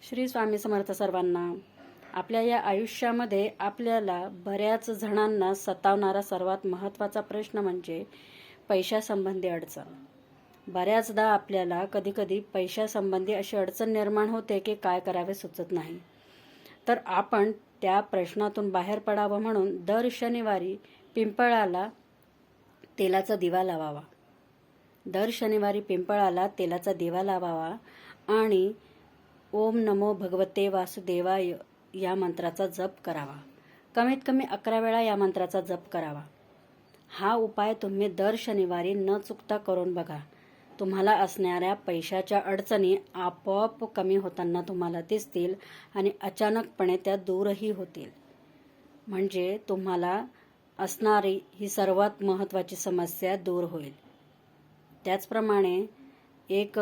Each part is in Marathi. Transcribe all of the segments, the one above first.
श्री स्वामी समर्थ सर्वांना. आपल्या या आयुष्यामध्ये आपल्याला बऱ्याच जणांना सतावणारा सर्वात महत्त्वाचा प्रश्न म्हणजे पैशासंबंधी अडचण. बऱ्याचदा आपल्याला कधीकधी पैशासंबंधी अशी अडचण निर्माण होते की काय करावे सुचत नाही. तर आपण त्या प्रश्नातून बाहेर पडावं म्हणून दर शनिवारी पिंपळाला तेलाचा दिवा लावावा. दर शनिवारी पिंपळाला तेलाचा दिवा लावावा आणि ओम नमो भगवते वासुदेवाय या मंत्राचा जप करावा. कमीत कमी 11 वेळा या मंत्राचा जप करावा. हा उपाय तुम्ही दर शनिवारी न चुकता करून बघा. तुम्हाला असणाऱ्या पैशाच्या अडचणी आपोआप कमी होताना तुम्हाला दिसतील आणि अचानकपणे त्या दूरही होतील. म्हणजे तुम्हाला असणारी ही सर्वात महत्त्वाची समस्या दूर होईल. त्याचप्रमाणे एक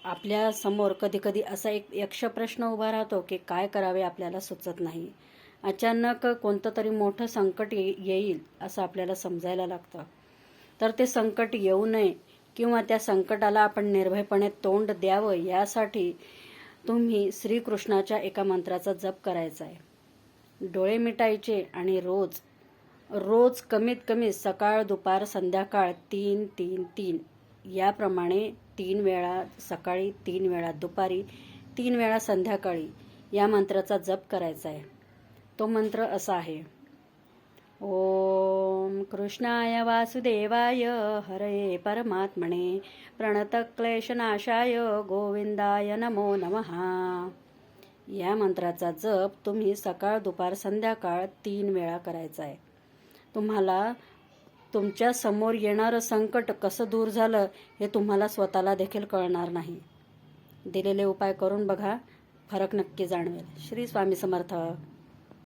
आपल्या समोर कधीकधी असा एक यक्ष प्रश्न उभा राहतो की काय करावे आपल्याला सुचत नाही. अचानक कोणतं तरी मोठं संकट येईल असं आपल्याला समजायला लागतं. तर ते संकट येऊ नये किंवा त्या संकटाला आपण निर्भयपणे तोंड द्यावं यासाठी तुम्ही श्रीकृष्णाच्या एका मंत्राचा जप करायचा आहे. डोळे मिटायचे आणि रोज कमीत कमी सकाळ दुपार संध्याकाळ 3-3-3 याप्रमाणे 3 वेळा सकाळी, 3 वेळा दुपारी, 3 वेळा संध्याकाळी या मंत्राचा जप करायचा आहे. तो मंत्र असा आहे: ओम कृष्णाय वासुदेवाय हरये परमात्मने प्रणतक्लेशनाशाय गोविंदाय नमो नमः. या मंत्राचा जप तुम्ही सकाळ दुपार संध्याकाळ 3 वेळा करायचा आहे. तुम्हाला तुमच्या समोर येणारं संकट कसं दूर झालं हे तुम्हाला स्वतःला देखील कळणार नाही. दिलेले उपाय करून बघा, फरक नक्की जाणवेल. श्री स्वामी समर्थ.